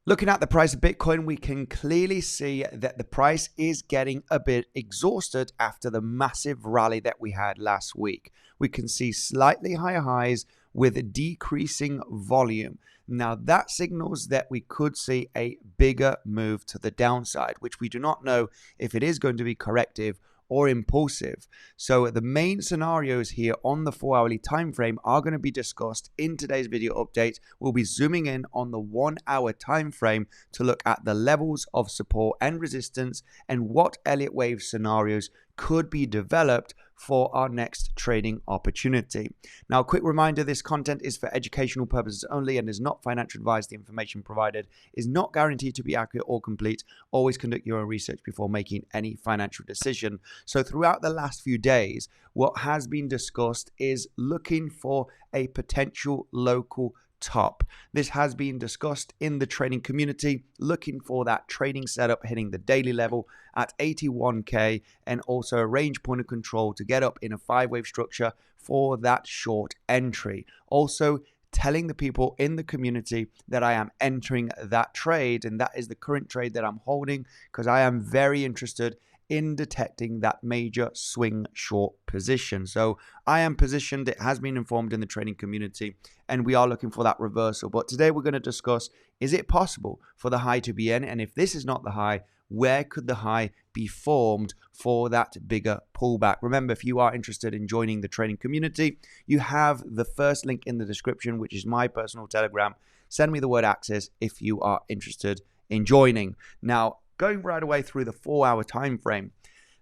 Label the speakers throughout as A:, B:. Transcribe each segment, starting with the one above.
A: Looking at the price of Bitcoin, we can clearly see that the price is getting a bit exhausted after the massive rally that we had last week. We can see slightly higher highs with decreasing volume. Now that signals that we could see a bigger move to the downside, which we do not know if it is going to be corrective or impulsive. So the main scenarios here on the 4-hourly time frame are going to be discussed in today's video update. We'll be zooming in on the 1-hour time frame to look at the levels of support and resistance and what Elliott wave scenarios could be developed for our next trading opportunity. Now, a quick reminder, this content is for educational purposes only and is not financial advice. The information provided is not guaranteed to be accurate or complete. Always conduct your own research before making any financial decision. So throughout the last few days, what has been discussed is looking for a potential local top. This has been discussed in the trading community, looking for that trading setup hitting the daily level at 81k and also a range point of control to get up in a 5-wave structure for that short entry. Also telling the people in the community that I am entering that trade, and that is the current trade that I'm holding because I am very interested in detecting that major swing short position. So I am positioned, it has been informed in the trading community, and we are looking for that reversal. But today we're going to discuss, is it possible for the high to be in? And if this is not the high, where could the high be formed for that bigger pullback? Remember, if you are interested in joining the trading community, you have the first link in the description, which is my personal Telegram. Send me the word access if you are interested in joining. Now, going right away through the 4-hour time frame,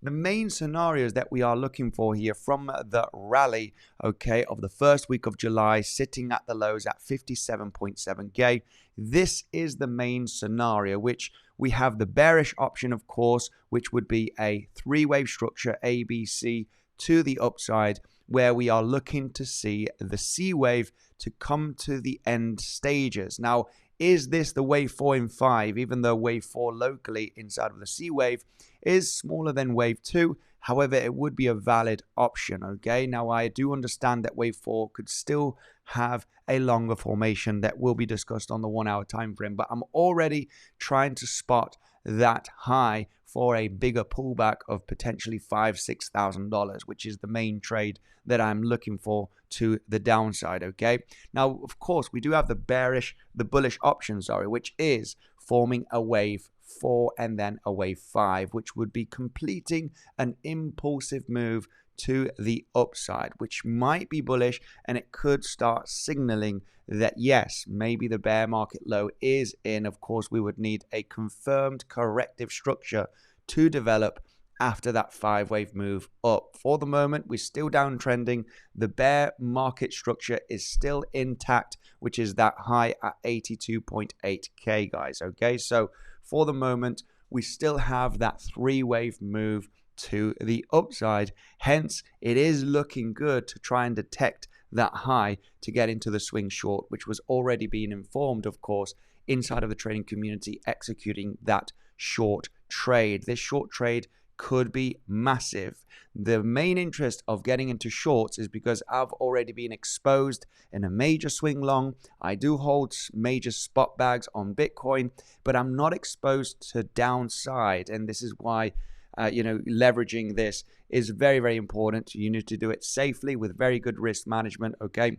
A: the main scenarios that we are looking for here from the rally, okay, of the first week of July, sitting at the lows at 57.7k. This is the main scenario, which we have the bearish option, of course, which would be a 3-wave structure, ABC, to the upside, where we are looking to see the C wave to come to the end stages. Now, is this the wave 4 and 5, even though wave 4 locally inside of the C wave is smaller than wave 2? However, it would be a valid option, okay? Now, I do understand that wave 4 could still have a longer formation that will be discussed on the 1-hour time frame, but I'm already trying to spot that high for a bigger pullback of potentially $5,000-$6,000, which is the main trade that I'm looking for to the downside, okay? Now, of course, we do have the bullish option, which is forming a wave 4 and then a wave 5, which would be completing an impulsive move to the upside, which might be bullish, and it could start signaling that yes, maybe the bear market low is in. Of course, we would need a confirmed corrective structure to develop after that 5-wave move up. For the moment, we're still downtrending. The bear market structure is still intact, which is that high at 82.8k, guys. Okay, so for the moment, we still have that 3-wave move to the upside. Hence, it is looking good to try and detect that high to get into the swing short, which was already being informed, of course, inside of the trading community, executing that short trade. This short trade could be massive. The main interest of getting into shorts is because I've already been exposed in a major swing long. I do hold major spot bags on Bitcoin, but I'm not exposed to downside, and this is why leveraging this is very, very important. You need to do it safely with very good risk management, okay?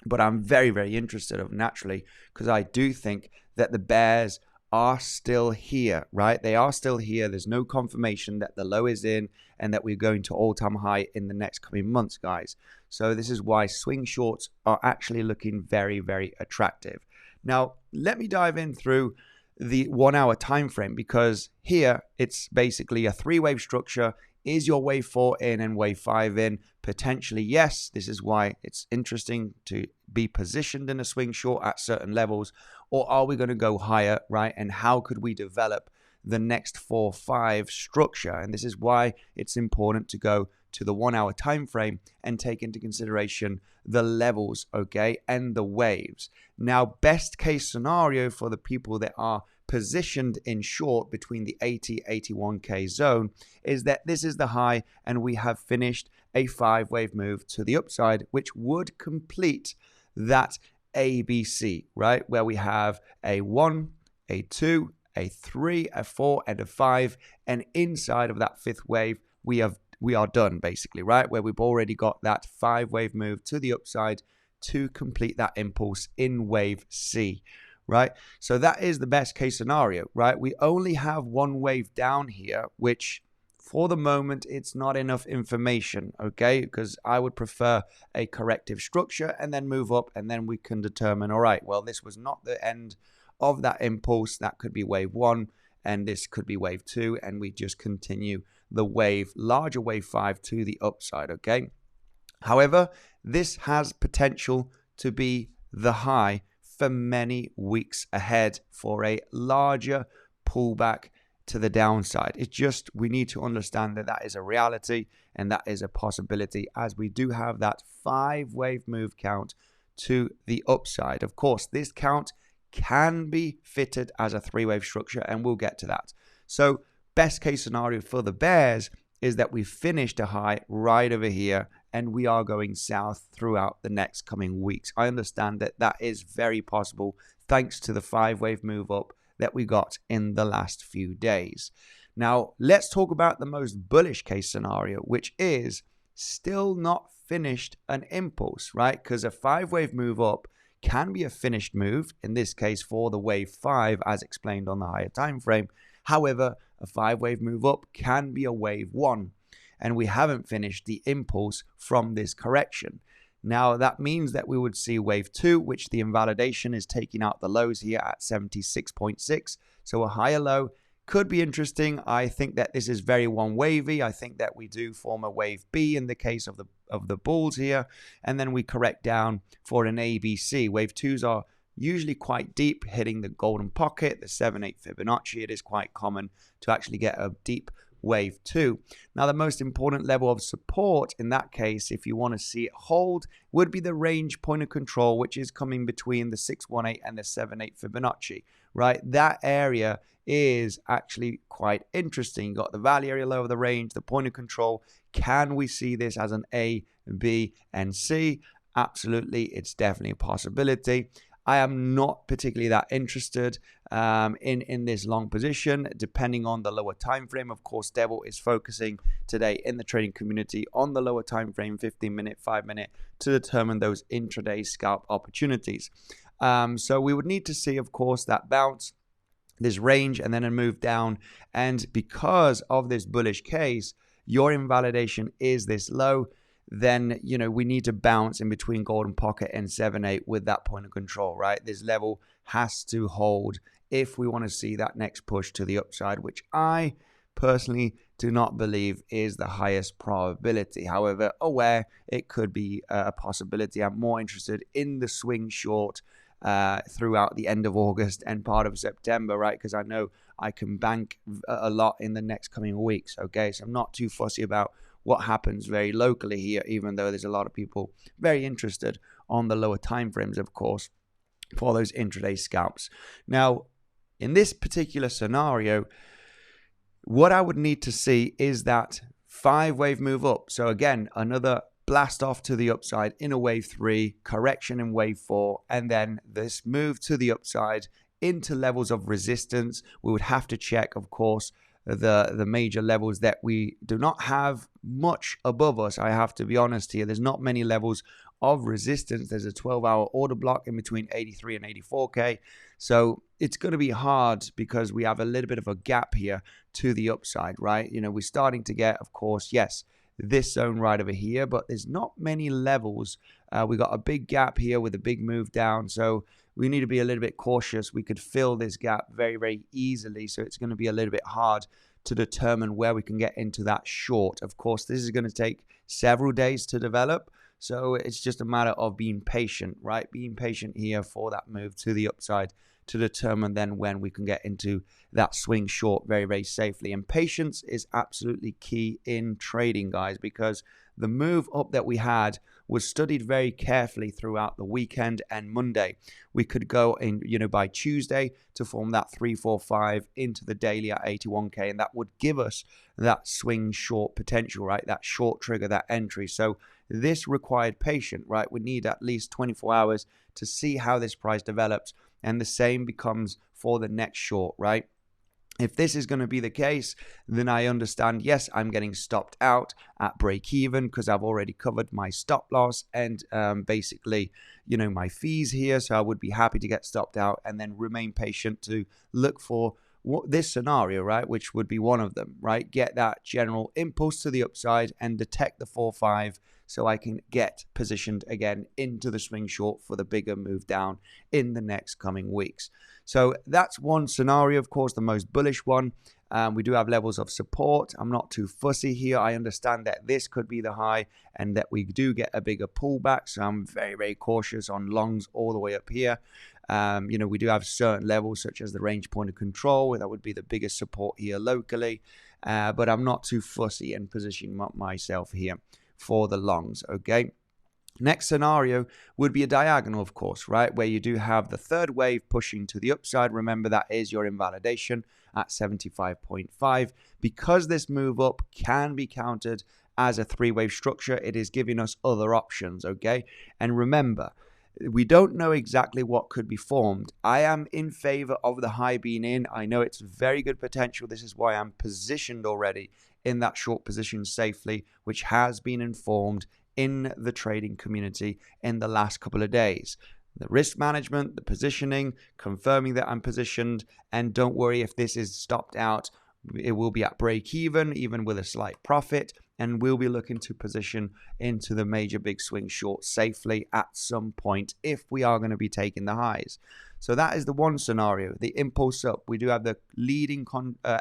A: But I'm very, very interested naturally, because I do think that the bears are still here, right? They are still here. There's no confirmation that the low is in and that we're going to all-time high in the next coming months, guys. So this is why swing shorts are actually looking very, very attractive. Now, let me dive in through the 1-hour time frame, because here it's basically a 3-wave structure. Is your wave 4 in and wave 5 in? Potentially yes. This is why it's interesting to be positioned in a swing short at certain levels. Or are we going to go higher, right? And how could we develop the next 4-5 structure? And this is why it's important to go to the 1-hour time frame and take into consideration the levels, okay, and the waves. Now, best case scenario for the people that are positioned in short between the 80-81k zone is that this is the high and we have finished a 5-wave move to the upside, which would complete that ABC, right, where we have a 1, a 2, a 3, a 4, and a 5. And inside of that fifth wave, we are done basically, right? Where we've already got that 5-wave move to the upside to complete that impulse in wave C, right? So that is the best case scenario, right? We only have one wave down here, which for the moment, it's not enough information, okay? Because I would prefer a corrective structure and then move up, and then we can determine, all right, well, this was not the end of that impulse. That could be wave 1, and this could be wave 2, and we just continue the wave, larger wave 5 to the upside, okay? However, this has potential to be the high for many weeks ahead for a larger pullback to the downside. It's just, we need to understand that that is a reality and that is a possibility, as we do have that 5-wave move count to the upside. Of course, this count can be fitted as a 3-wave structure, and we'll get to that. So best case scenario for the bears is that we finished a high right over here and we are going south throughout the next coming weeks. I understand that that is very possible thanks to the 5-wave move up that we got in the last few days. Now, let's talk about the most bullish case scenario, which is still not finished an impulse, right? Because a 5-wave move up can be a finished move, in this case for the wave 5, as explained on the higher time frame. However, a 5-wave move up can be a wave 1, and we haven't finished the impulse from this correction. Now, that means that we would see wave 2, which the invalidation is taking out the lows here at 76.6. So a higher low could be interesting. I think that this is very one-wavy. I think that we do form a wave B in the case of the bulls here, and then we correct down for an ABC. Wave 2s are usually quite deep, hitting the golden pocket, the 7/8 Fibonacci. It is quite common to actually get a deep wave 2. Now, the most important level of support in that case, if you want to see it hold, would be the range point of control, which is coming between the 618 and the 7/8 Fibonacci, right? That area is actually quite interesting. You got the value area low of the range, the point of control. Can we see this as an A, B, and C? Absolutely, it's definitely a possibility. I am not particularly that interested in this long position, depending on the lower time frame. Of course, Devil is focusing today in the trading community on the lower time frame, 15-minute, 5-minute, to determine those intraday scalp opportunities. So we would need to see, of course, that bounce, this range, and then a move down. And because of this bullish case, your invalidation is this low, then, you know, we need to bounce in between golden pocket and 7/8 with that point of control, right? This level has to hold if we want to see that next push to the upside, which I personally do not believe is the highest probability. However, aware it could be a possibility. I'm more interested in the swing short throughout the end of August and part of September, right? Because I know I can bank a lot in the next coming weeks, okay? So I'm not too fussy about what happens very locally here, even though there's a lot of people very interested on the lower time frames, of course, for those intraday scalps. Now, in this particular scenario, what I would need to see is that 5-wave move up. So again, another blast off to the upside in a wave 3, correction in wave 4, and then this move to the upside into levels of resistance. We would have to check, of course, the major levels that we do not have much above us. I have to be honest here. There's not many levels of resistance. There's a 12-hour order block in between 83 and 84K. So it's going to be hard because we have a little bit of a gap here to the upside, right? You know, we're starting to get, of course, yes, this zone right over here, but there's not many levels. We got a big gap here with a big move down. So we need to be a little bit cautious. We could fill this gap very, very easily. So it's going to be a little bit hard to determine where we can get into that short. Of course, this is going to take several days to develop. So it's just a matter of being patient, right? Being patient here for that move to the upside to determine then when we can get into that swing short very, very safely. And patience is absolutely key in trading, guys, because the move up that we had was studied very carefully throughout the weekend and Monday. We could go in, you know, by Tuesday to form that 345 into the daily at 81K, and that would give us that swing short potential, right? That short trigger, that entry. So this required patience, right? We need at least 24 hours to see how this price develops. And the same becomes for the next short, right? If this is going to be the case, then I understand, yes, I'm getting stopped out at break even because I've already covered my stop loss and basically, my fees here. So I would be happy to get stopped out and then remain patient to look for this scenario, right, which would be one of them, right? Get that general impulse to the upside and detect the 4-5 so I can get positioned again into the swing short for the bigger move down in the next coming weeks. So that's one scenario, of course, the most bullish one. We do have levels of support. I'm not too fussy here. I understand that this could be the high and that we do get a bigger pullback. So I'm very, very cautious on longs all the way up here. We do have certain levels such as the range point of control. That would be the biggest support here locally. But I'm not too fussy in positioning myself here for the longs, okay? Next scenario would be a diagonal, of course, right? Where you do have the third wave pushing to the upside. Remember, that is your invalidation at 75.5. Because this move up can be countered as a three-wave structure, it is giving us other options, okay? And remember, we don't know exactly what could be formed. I am in favor of the high being in. I know it's very good potential. This is why I'm positioned already in that short position safely, which has been informed in the trading community in the last couple of days. The risk management, the positioning, confirming that I'm positioned, and don't worry if this is stopped out, it will be at break even with a slight profit, and we'll be looking to position into the major big swing short safely at some point if we are going to be taking the highs. So that is the one scenario, the impulse up. We do have the leading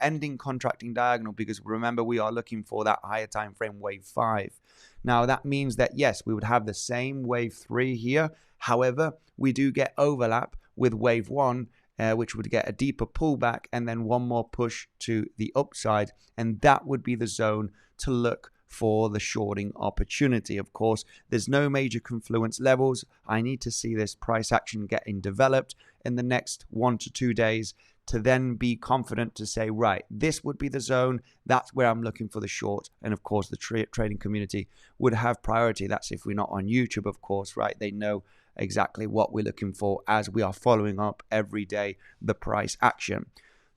A: ending contracting diagonal because remember we are looking for that higher time frame wave 5. Now that means that yes, we would have the same wave 3 here. However, we do get overlap with wave 1, which would get a deeper pullback and then one more push to the upside, and that would be the zone to look for the shorting opportunity. Of course, there's no major confluence levels. I need to see this price action getting developed in the next 1 to 2 days to then be confident to say, right, this would be the zone. That's where I'm looking for the short. And of course, the trading community would have priority. That's if we're not on YouTube, of course, right? They know exactly what we're looking for as we are following up every day the price action.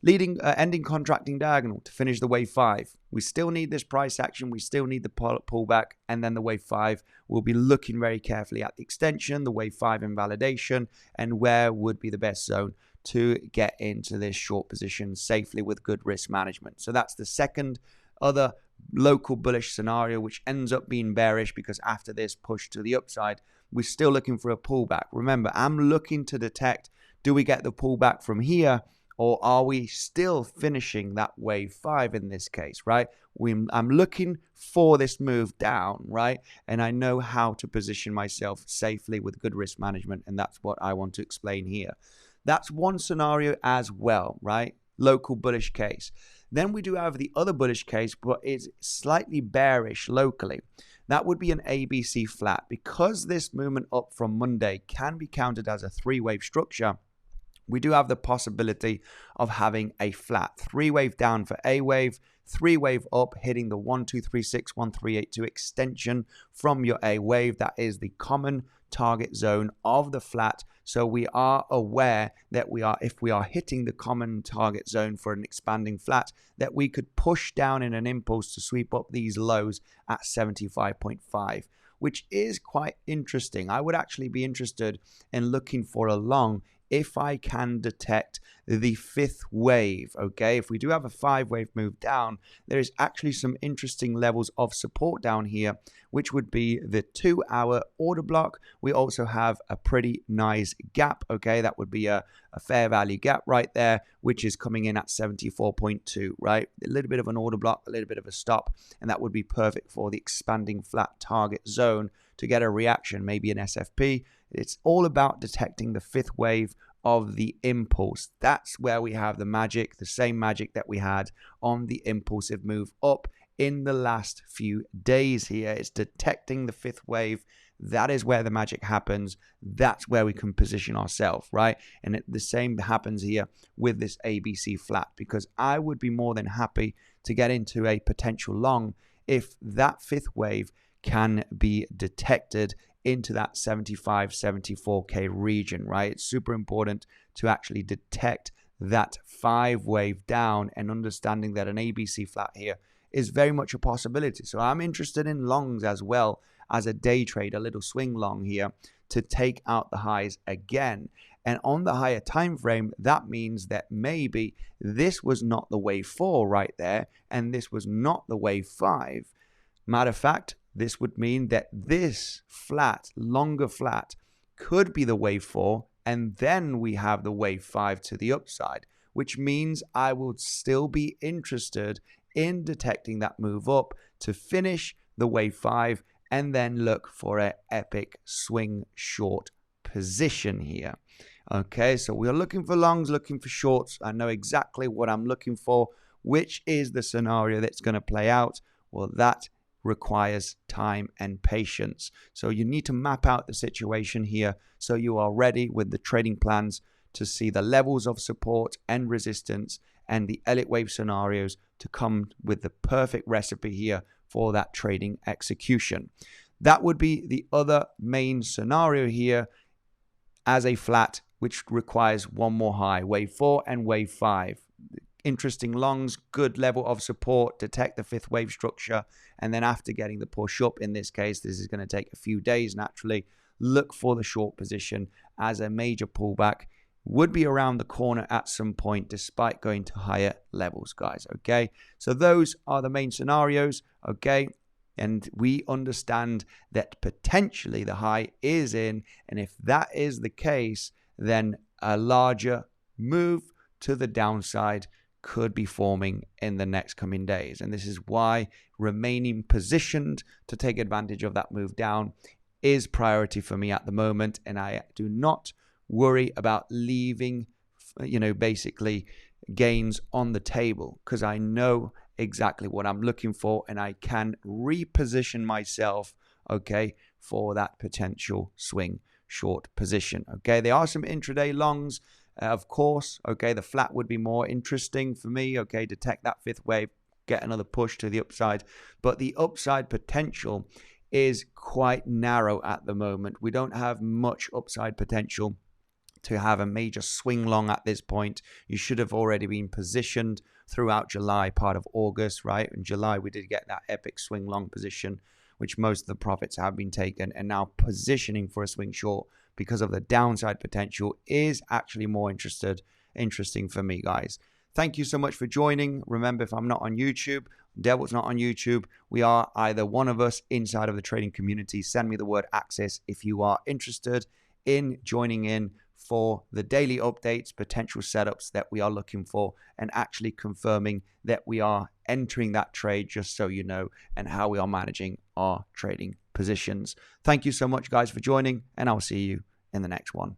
A: Leading ending contracting diagonal to finish the wave 5. We still need this price action. We still need the pullback, and then the wave 5. We'll be looking very carefully at the extension, the wave 5 invalidation, and where would be the best zone to get into this short position safely with good risk management. So that's the second other local bullish scenario, which ends up being bearish because after this push to the upside, we're still looking for a pullback. Remember, I'm looking to detect, do we get the pullback from here? Or are we still finishing that wave 5 in this case, right? I'm looking for this move down, right? And I know how to position myself safely with good risk management, and that's what I want to explain here. That's one scenario as well, right? Local bullish case. Then we do have the other bullish case, but it's slightly bearish locally. That would be an ABC flat. Because this movement up from Monday can be counted as a three-wave structure, we do have the possibility of having a flat 3-wave down for A wave, 3-wave up, hitting the 1, 2, 3, 6, 1, 3, 8, 2 extension from your A wave. That is the common target zone of the flat. So we are aware that if we are hitting the common target zone for an expanding flat, that we could push down in an impulse to sweep up these lows at 75.5. which is quite interesting. I would actually be interested in looking for a long if I can detect the 5th wave, okay? If we do have a 5-wave move down, there is actually some interesting levels of support down here, which would be the 2-hour order block. We also have a pretty nice gap, okay? That would be a fair value gap right there, which is coming in at 74.2, right? A little bit of an order block, a little bit of a stop, and that would be perfect for the expanding flat target zone to get a reaction, maybe an SFP. It's all about detecting the 5th wave of the impulse. That's where we have the magic, the same magic that we had on the impulsive move up in the last few days here. It's detecting the 5th wave. That is where the magic happens. That's where we can position ourselves, right? And the same happens here with this ABC flat, because I would be more than happy to get into a potential long if that 5th wave can be detected into that 75, 74K region, right? It's super important to actually detect that 5-wave down and understanding that an ABC flat here is very much a possibility. So I'm interested in longs as well as a day trade, a little swing long here to take out the highs again. And on the higher time frame, that means that maybe this was not the wave 4 right there, and this was not the wave 5. Matter of fact, this would mean that this flat, longer flat, could be the wave 4, and then we have the wave 5 to the upside, which means I will still be interested in detecting that move up to finish the wave 5 and then look for an epic swing short position here. Okay, so we're looking for longs, looking for shorts. I know exactly what I'm looking for. Which is the scenario that's going to play out? Well, that requires time and patience. So you need to map out the situation here so you are ready with the trading plans to see the levels of support and resistance and the Elliott wave scenarios to come with the perfect recipe here for that trading execution. That would be the other main scenario here as a flat, which requires one more high, wave 4 and wave 5. Interesting longs, good level of support, detect the 5th wave structure, and then after getting the push up, in this case, this is going to take a few days naturally, look for the short position as a major pullback would be around the corner at some point despite going to higher levels, guys. Okay, so those are the main scenarios. Okay, and we understand that potentially the high is in, and if that is the case, then a larger move to the downside could be forming in the next coming days. And this is why remaining positioned to take advantage of that move down is priority for me at the moment. And I do not worry about leaving, basically gains on the table, because I know exactly what I'm looking for and I can reposition myself, okay, for that potential swing short position. Okay, there are some intraday longs, of course. Okay, the flat would be more interesting for me. Okay, detect that 5th wave, get another push to the upside, but the upside potential is quite narrow at the moment. We don't have much upside potential to have a major swing long at this point. You should have already been positioned throughout July, part of August, right? In July, we did get that epic swing long position, which most of the profits have been taken, and now positioning for a swing short because of the downside potential is actually more interesting for me, guys. Thank you so much for joining. Remember, if I'm not on YouTube, Devil's not on YouTube, we are either one of us inside of the trading community. Send me the word access if you are interested in joining in for the daily updates, potential setups that we are looking for, and actually confirming that we are entering that trade, just so you know, and how we are managing our trading positions. Thank you so much, guys, for joining, and I'll see you in the next one.